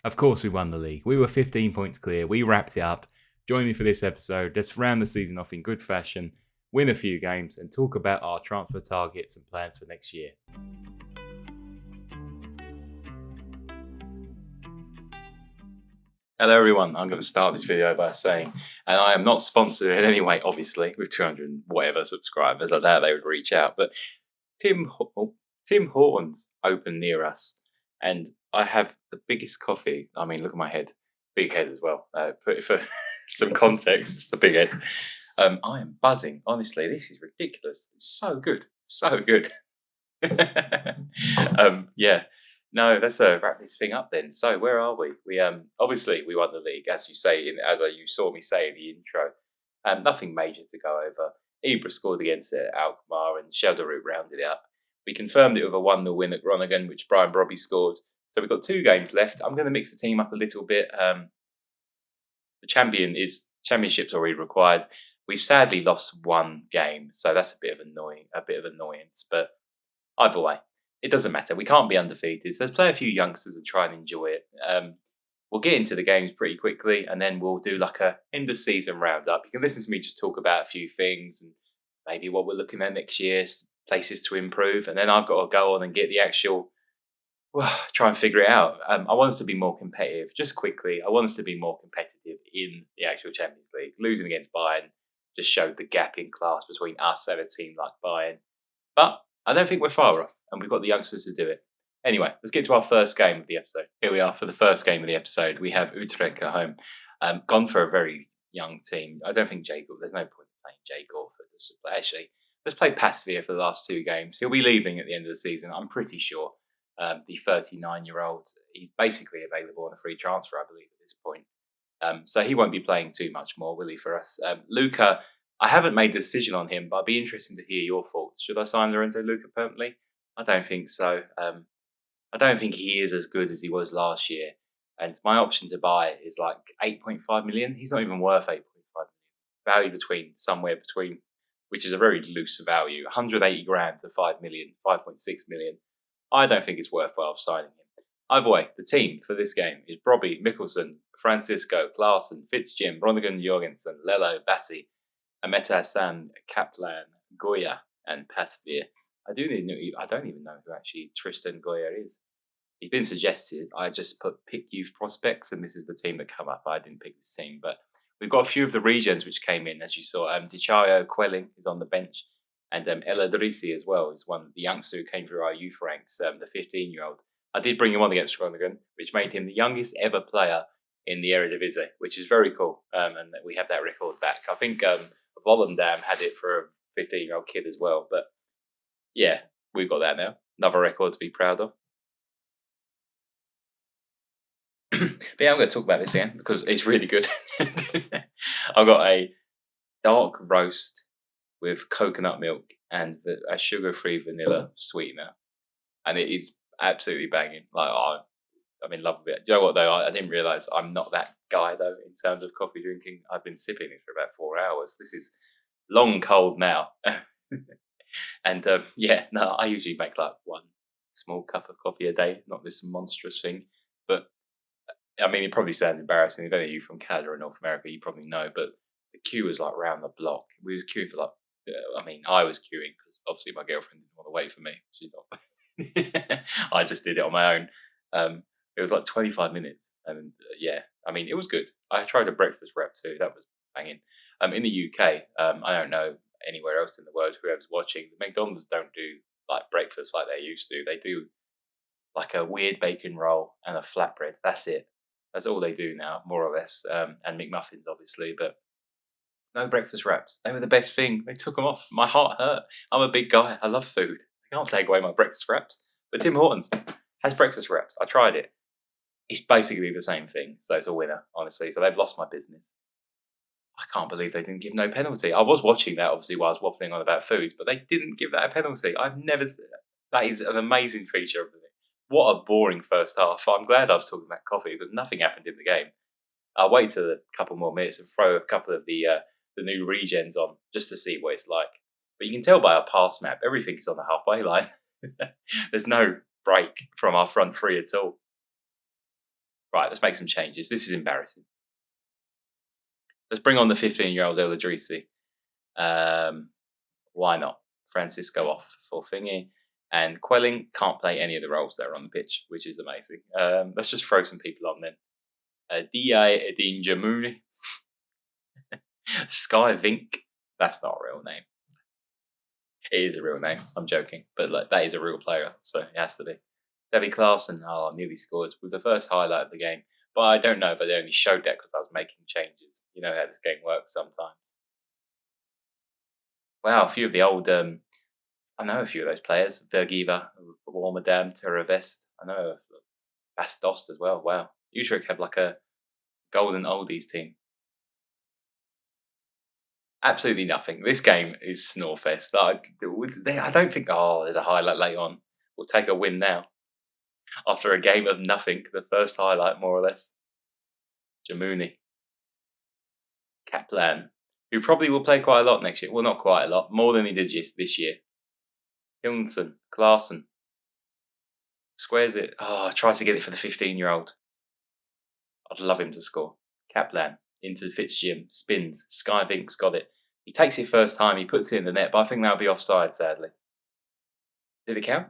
Of course, we won the league. We were 15 points clear. We wrapped it up. Join me for this episode. Let's round the season off in good fashion, win a few games, and talk about our transfer targets and plans for next year. Hello everyone, I'm going to start this video by saying, and I am not sponsored in any way, obviously, with 200 whatever subscribers. I doubt they would reach out, but Tim Hortons opened near us, and I have the biggest coffee. I mean, look at my head, big head as well. Put it for some context, it's a big head. I am buzzing, honestly, this is ridiculous. It's so good, so good. Yeah. No, let's wrap this thing up then. So where are we? We obviously we won the league, as you say, you saw me say in the intro. Nothing major to go over. Ibra scored against it, Alkmaar, and Shelderroot rounded it up. We confirmed it with a 1-0 win at Groningen, which Brian Brobby scored. So we've got 2 games left. I'm going to mix the team up a little bit. The championship's already required. We sadly lost 1 game, so that's a bit of annoyance. But either way, it doesn't matter. We can't be undefeated. So let's play a few youngsters and try and enjoy it. We'll get into the games pretty quickly, and then we'll do like a end of season roundup. You can listen to me just talk about a few things and maybe what we're looking at next year, places to improve. And then I've got to go on and get the actual, try and figure it out. I want us to be more competitive. Just quickly, I want us to be more competitive in the actual Champions League. Losing against Bayern just showed the gap in class between us and a team like Bayern. But I don't think we're far off, and we've got the youngsters to do it. Anyway, let's get to our first game of the episode. Here we are for the first game of the episode. We have Utrecht at home. Gone for a very young team. I don't think there's no point in playing Jay Gorford. Actually, let's play Pasveer for the last 2 games. He'll be leaving at the end of the season, I'm pretty sure. The 39-year-old, he's basically available on a free transfer, I believe, at this point. So he won't be playing too much more, will he, for us? Luca, I haven't made the decision on him, but I'd be interested to hear your thoughts. Should I sign Lorenzo Luca permanently? I don't think so. I don't think he is as good as he was last year. And my option to buy is like 8.5 million. He's not even worth 8.5 million. Value somewhere between, which is a very loose value, 180 grand to 5 million, 5.6 million. I don't think it's worthwhile signing him. Either way, the team for this game is Brobby, Mikkelsen, Francisco, Klaassen, Fitzjim, Bronigan, Jorgensen, Lello, Bassi, Ameta Hassan, Kaplan, Goya, and Pasveer. I don't even know who actually Tristan Goya is. He's been suggested. I just pick youth prospects, and this is the team that come up. I didn't pick this team, but we've got a few of the regions which came in, as you saw. Dichayo Quelling is on the bench, and El Adrisi as well is one the youngster who came through our youth ranks, the 15-year-old. I did bring him on against Groningen, which made him the youngest ever player in the Eredivisie, which is very cool, and we have that record back. I think Volendam had it for a 15-year-old kid as well, but yeah, we've got that now. Another record to be proud of. But yeah, I'm going to talk about this again because it's really good. I've got a dark roast with coconut milk and a sugar-free vanilla sweetener, and it is absolutely banging. I'm in love with it. You know what though? I didn't realise I'm not that guy though in terms of coffee drinking. I've been sipping it for about 4 hours. This is long cold now. And I usually make like 1 small cup of coffee a day, not this monstrous thing. But I mean, it probably sounds embarrassing. If any of you from Canada or North America, you probably know. But the queue was like round the block. We was queuing for I was queuing because obviously my girlfriend didn't want to wait for me. She's not. I just did it on my own. It was like 25 minutes, and it was good. I tried a breakfast wrap too. That was banging. In the UK, I don't know anywhere else in the world, whoever's watching, the McDonald's don't do like breakfast like they used to. They do like a weird bacon roll and a flatbread. That's it. That's all they do now, more or less. And McMuffins, obviously, but no breakfast wraps. They were the best thing. They took them off. My heart hurt. I'm a big guy. I love food. I can't take away my breakfast wraps. But Tim Hortons has breakfast wraps. I tried it. It's basically the same thing. So it's a winner, honestly. So they've lost my business. I can't believe they didn't give no penalty. I was watching that, obviously, while I was waffling on about food, but they didn't give that a penalty. I've never seen that. That is an amazing feature of it. What a boring first half. I'm glad I was talking about coffee because nothing happened in the game. I'll wait till a couple more minutes and throw a couple of the new regens on just to see what it's like. But you can tell by our pass map, everything is on the halfway line. There's no break from our front three at all. Right, let's make some changes. This is embarrassing. Let's bring on the 15-year-old El Idrisi. Why not? Francisco off for thingy. And Quelling can't play any of the roles that are on the pitch, which is amazing. Let's just throw some people on then. D.I. Edin Jamuni. Sky Vink. That's not a real name. It is a real name. I'm joking. But like that is a real player, so it has to be. Debbie Clarkson. Oh, nearly scored with the first highlight of the game. But I don't know if they only showed that because I was making changes. You know how this game works sometimes. Wow, a few of the old I know a few of those players. Vergiva, Warmadam, Terravest. I know Bastost as well. Wow. Utrecht have like a golden oldies team. Absolutely nothing. This game is snorefest. I don't think, there's a highlight late on. We'll take a win now. After a game of nothing, the first highlight, more or less. Jamuni. Kaplan, who probably will play quite a lot next year. Well, not quite a lot. More than he did this year. Hilton, Klaassen. Squares it. Tries to get it for the 15-year-old. I'd love him to score. Kaplan into Fitzjim. Spins. Sky Vink's got it. He takes it first time. He puts it in the net, but I think that'll be offside, sadly. Did it count?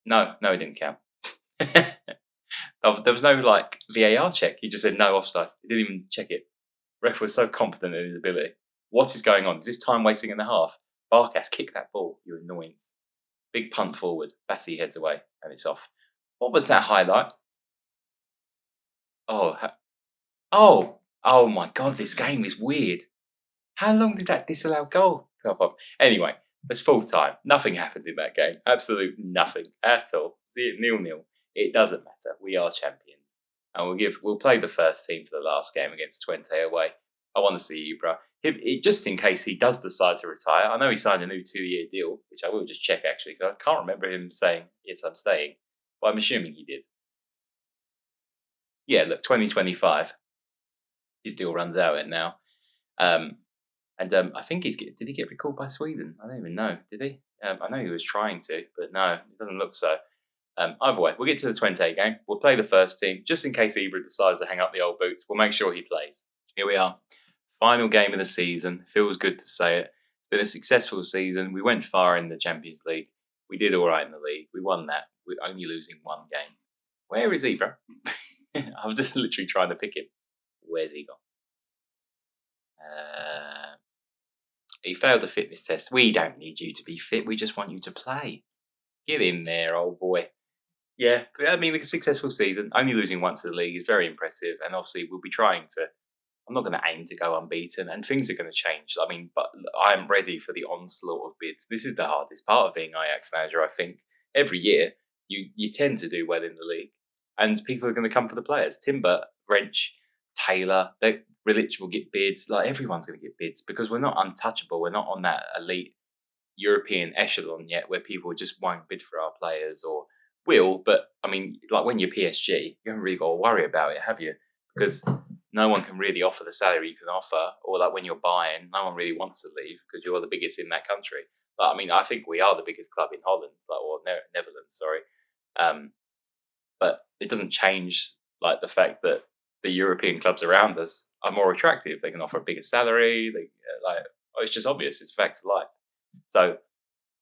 No, it didn't count. There was no VAR check. He just said no offside. He didn't even check it. Ref was so confident in his ability. What is going on? Is this time wasting in the half? Barkas, kick that ball, you annoyance. Big punt forward. Bassi heads away, and it's off. What was that highlight? Oh my God, this game is weird. How long did that disallowed goal come on? Anyway, it's full time. Nothing happened in that game. Absolute nothing at all. See it 0-0. It doesn't matter. We are champions. And we'll play the first team for the last game against Twente away. I want to see you, bro. Just in case he does decide to retire. I know he signed a new 2-year deal, which I will just check actually, because I can't remember him saying, yes, I'm staying. But I'm assuming he did. Yeah, look, 2025. His deal runs out now. I think did he get recalled by Sweden? I don't even know. Did he? I know he was trying to, but no, it doesn't look so. Either way, we'll get to the 20 game. We'll play the first team. Just in case Ibra decides to hang up the old boots, we'll make sure he plays. Here we are. Final game of the season. Feels good to say it. It's been a successful season. We went far in the Champions League. We did all right in the league. We won that. We're only losing one game. Where is Ibra? I was just literally trying to pick him. Where's he gone? He failed the fitness test. We don't need you to be fit. We just want you to play. Get in there, old boy. Yeah, I mean, a successful season. Only losing once in the league is very impressive. And obviously, we'll be trying to. I'm not going to aim to go unbeaten, and things are going to change. I mean, but I'm ready for the onslaught of bids. This is the hardest part of being Ajax manager, I think. Every year, you tend to do well in the league, and people are going to come for the players. Timber, Wrench, Taylor, Relic will get bids. Everyone's going to get bids because we're not untouchable. We're not on that elite European echelon yet where people just won't bid for our players or will. But, I mean, when you're PSG, you haven't really got to worry about it, have you? Because no one can really offer the salary you can offer, or when you're buying, no one really wants to leave because you're the biggest in that country. I think we are the biggest club in Holland, or Netherlands, sorry. But it doesn't change the fact that the European clubs around us are more attractive. They can offer a bigger salary. It's just obvious. It's a fact of life. So,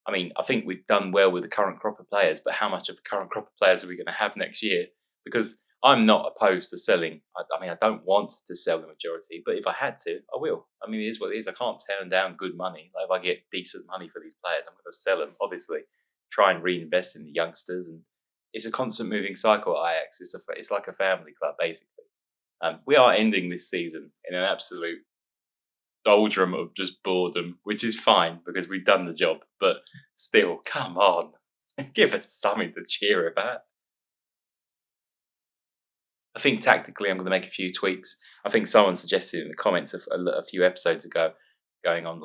I mean, I think we've done well with the current crop of players, but how much of the current crop of players are we going to have next year? Because I'm not opposed to selling. I don't want to sell the majority, but if I had to, I will. I mean, it is what it is. I can't turn down good money. If I get decent money for these players, I'm going to sell them, obviously. Try and reinvest in the youngsters. And it's a constant moving cycle at Ajax. It's like a family club, basically. We are ending this season in an absolute doldrum of just boredom, which is fine because we've done the job. But still, come on. Give us something to cheer about. I think tactically I'm going to make a few tweaks. I think someone suggested in the comments a few episodes ago going on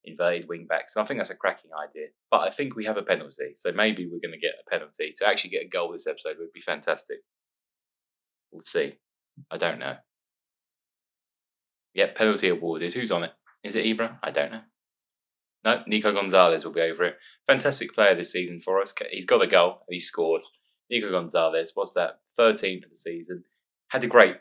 inverted wing backs. I think that's a cracking idea. But I think we have a penalty. So maybe we're going to get a penalty. To actually get a goal this episode would be fantastic. We'll see. I don't know. Yep, penalty awarded. Who's on it? Is it Ibra? I don't know. No, Nico Gonzalez will be over it. Fantastic player this season for us. He's got a goal and he scored. Nico Gonzalez, what's that? 13 for the season. Had a great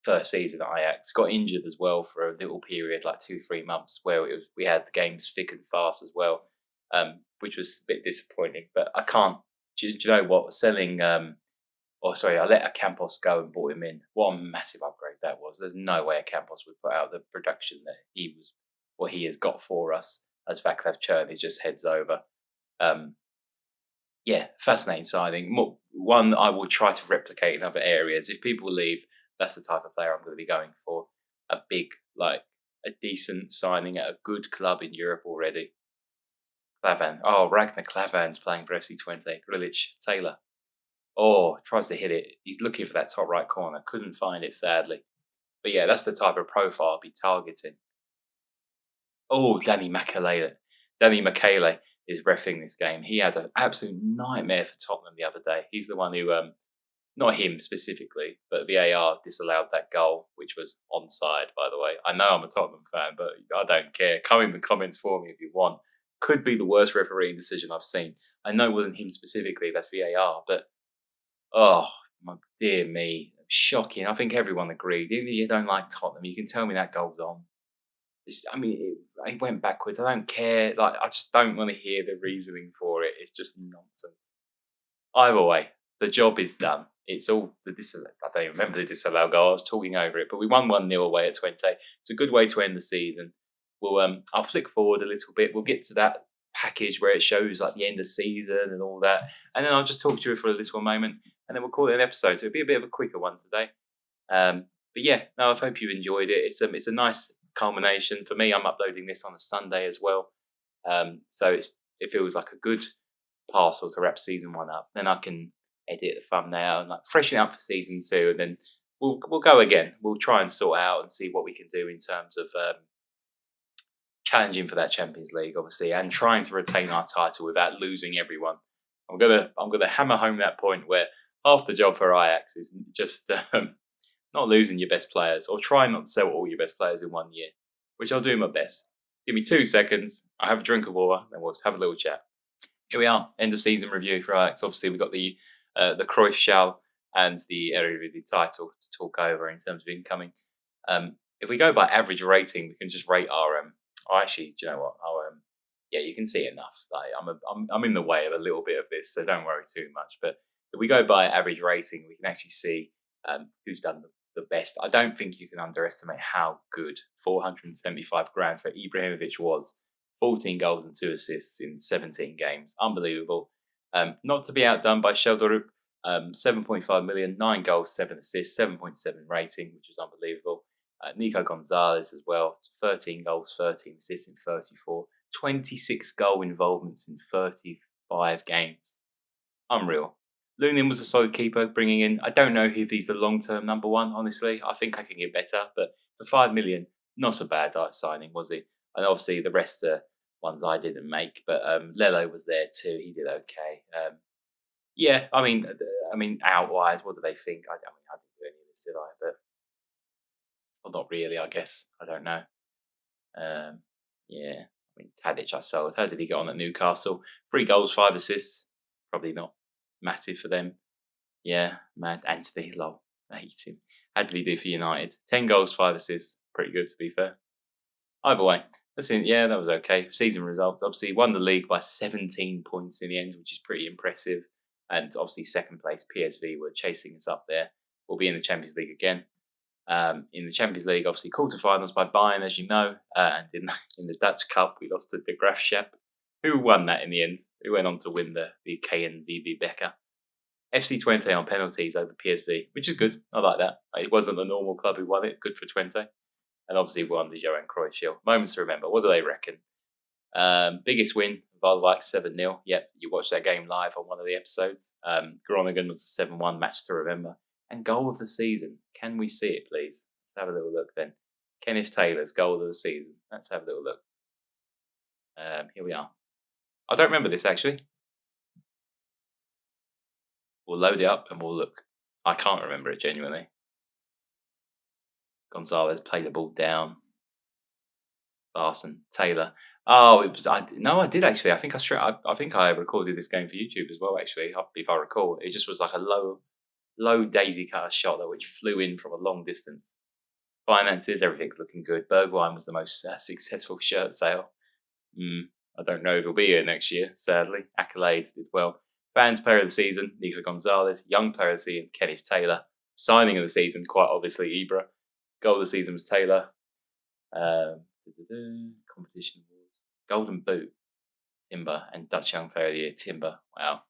first season at Ajax. Got injured as well for a little period, like 2-3 months, where we had the games thick and fast as well, which was a bit disappointing. But I can't. Do you know what? Selling. I let a Campos go and brought him in. What a massive upgrade that was. There's no way a Campos would put out the production that he has got for us as Vaclav Černy just heads over. Um, yeah, fascinating signing. One I will try to replicate in other areas. If people leave, that's the type of player I'm going to be going for. A big, a decent signing at a good club in Europe already. Klavan. Oh, Ragnar Klavan's playing for FC23. Grilic, Taylor. Oh, tries to hit it. He's looking for that top right corner. Couldn't find it, sadly. But yeah, that's the type of profile I'll be targeting. Oh, Danny Makele. Danny Makele is reffing this game. He had an absolute nightmare for Tottenham the other day. He's the one who, not him specifically, but VAR disallowed that goal, which was onside, by the way. I know I'm a Tottenham fan, but I don't care. Come in the comments for me if you want. Could be the worst refereeing decision I've seen. I know it wasn't him specifically, that's VAR, but oh, my dear me. Shocking. I think everyone agreed. Even if you don't like Tottenham, you can tell me that goal's on. It went backwards. I don't care. I just don't want to hear the reasoning for it. It's just nonsense. Either way, the job is done. It's all the disallow. I don't even remember the disallow goal. I was talking over it, but we won 1-0 away at Twente. It's a good way to end the season. I'll flick forward a little bit. We'll get to that package where it shows the end of season and all that, and then I'll just talk to you for a little moment, and then we'll call it an episode. So it'll be a bit of a quicker one today. But yeah, no, I hope you enjoyed it. It's a nice culmination for me. I'm uploading this on a Sunday as well, so it feels like a good parcel to wrap season 1 up. Then I can edit the thumbnail and freshen it up for season 2, and then we'll go again. We'll try and sort out and see what we can do in terms of challenging for that Champions League, obviously, and trying to retain our title without losing everyone. I'm gonna hammer home that point where half the job for Ajax is just not losing your best players, or trying not to sell all your best players in 1 year, which I'll do my best. Give me 2 seconds. I'll have a drink of water, then we'll have a little chat. Here we are, end of season review for Ajax. Obviously, we've got the Cruyff Schal and the Eredivisie title to talk over in terms of incoming. If we go by average rating, we can just rate our. Actually, do you know what? Yeah, you can see enough. I'm in the way of a little bit of this, so don't worry too much. But if we go by average rating, we can actually see who's done the best. I don't think you can underestimate how good 475 grand for Ibrahimovic was. 14 goals and 2 assists in 17 games. Unbelievable. Not to be outdone by Sheldorup. 7.5 million, 9 goals, 7 assists, 7.7 rating, which was unbelievable. Nico Gonzalez as well, 13 goals, 13 assists in 34. 26 goal involvements in 35 games. Unreal. Lunin was a solid keeper bringing in. I don't know if he's the long-term number 1, honestly. I think I can get better, but for 5 million, not a bad signing, was he? And obviously the rest are ones I didn't make, but Lello was there too. He did okay. Yeah, I mean, out-wise, what do they think? I didn't do any of this, did I? But well, not really, I guess. I don't know. Yeah, Tadic I sold. How did he get on at Newcastle? 3 goals, 5 assists. Probably not massive for them. Yeah, mad. Anthony, lol. I hate him. How did he do for United? 10 goals, 5 assists. Pretty good, to be fair. Either way, yeah, that was okay. Season results. Obviously, won the league by 17 points in the end, which is pretty impressive. And obviously, second place, PSV were chasing us up there. We'll be in the Champions League again. In the Champions League, obviously, quarterfinals by Bayern, as you know. And in the Dutch Cup, we lost to De Graafschap, who won that in the end. Who went on to win the KNVB Becker. FC20 on penalties over PSV, which is good. I like that. It wasn't the normal club who won it. Good for Twente. And obviously won the Johan Cruyff Shield. Moments to remember. What do they reckon? Biggest win, Waalwijk 7-0. Yep, you watched that game live on one of the episodes. Groningen was a 7-1 match to remember. And goal of the season. Can we see it, please? Let's have a little look then. Kenneth Taylor's goal of the season. Let's have a little look. Here we are. I don't remember this, actually. We'll load it up and we'll look. I can't remember it, genuinely. Gonzalez played the ball down. Larson, Taylor. Oh, it was. No, I did actually. I think I think I recorded this game for YouTube as well. Actually, if I recall, it just was like a low daisy cutter shot that which flew in from a long distance. Finances, everything's looking good. Bergwijn was the most successful shirt sale. Mm, I don't know if he'll be here next year, sadly. Accolades did well. Fans player of the season, Nico Gonzalez. Young player of the season, Kenneth Taylor. Signing of the season, quite obviously, Ibra. Goal of the season was Taylor. Competition awards. Golden Boot, Timber. And Dutch Young Player of the Year, Timber. Wow.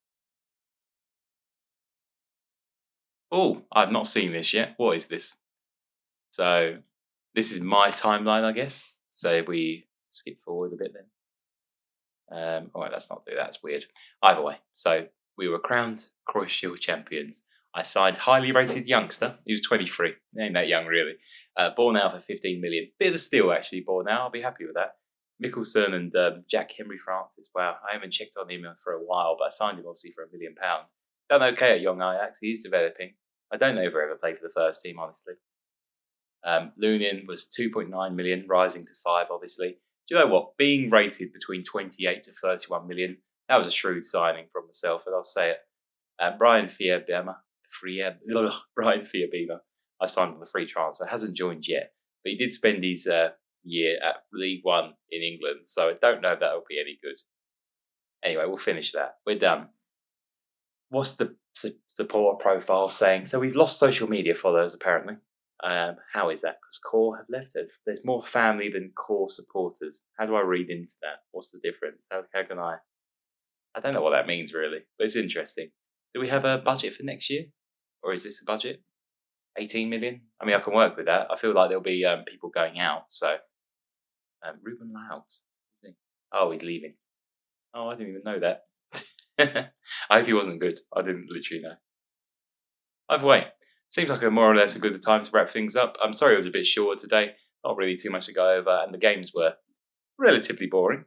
Oh, I've not seen this yet. What is this? So, this is my timeline, I guess. So, if we skip forward a bit then. All right, let's not do that. It's weird. Either way, so we were crowned Cross Shield champions. I signed highly rated youngster. He was 23. He ain't that young, really. Born out for 15 million. Bit of a steal, actually, born out. I'll be happy with that. Mickelson and Jack Henry Francis. Wow, I haven't checked on him for a while, but I signed him obviously for £1 million. Done okay at young Ajax. He's developing. I don't know if he'll ever play for the first team, honestly. Lunin was 2.9 million, rising to 5, obviously. Do you know what? Being rated between 28 to 31 million, that was a shrewd signing from myself, and I'll say it. Brian Fierbema, I signed on the free transfer, hasn't joined yet, but he did spend his year at League One in England, so I don't know if that will be any good. Anyway, we'll finish that. We're done. What's the support profile saying? So we've lost social media followers, apparently. How is that? Because core have left it. There's more family than core supporters. How do I read into that? What's the difference? How can I? I don't know what that means really, but it's interesting. Do we have a budget for next year, or is this a budget? 18 million. I mean, I can work with that. I feel like there'll be people going out. So, Ruben Laus. Oh, he's leaving. Oh, I didn't even know that. I hope he wasn't good. I didn't literally know. Either way, seems like more or less a good time to wrap things up. I'm sorry it was a bit short today. Not really too much to go over, and the games were relatively boring.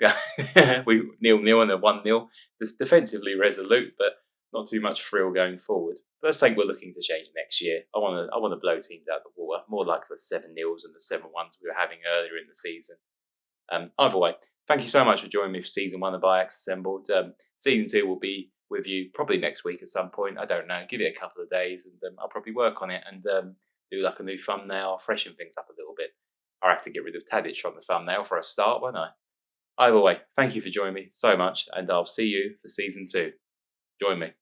We 0-0 and a 1-0. Just defensively resolute, but not too much thrill going forward. But that's something we're looking to change next year. I want to blow teams out of the water, more like the 7-0s and the 7-1s we were having earlier in the season. Either way, thank you so much for joining me for season 1 of Ajax Assembled. Season 2 will be with you probably next week at some point. I don't know. Give it a couple of days, and I'll probably work on it and do like a new thumbnail, freshen things up a little bit. I'll have to get rid of Tadic from the thumbnail for a start, won't I? Either way, thank you for joining me so much, and I'll see you for season 2. Join me.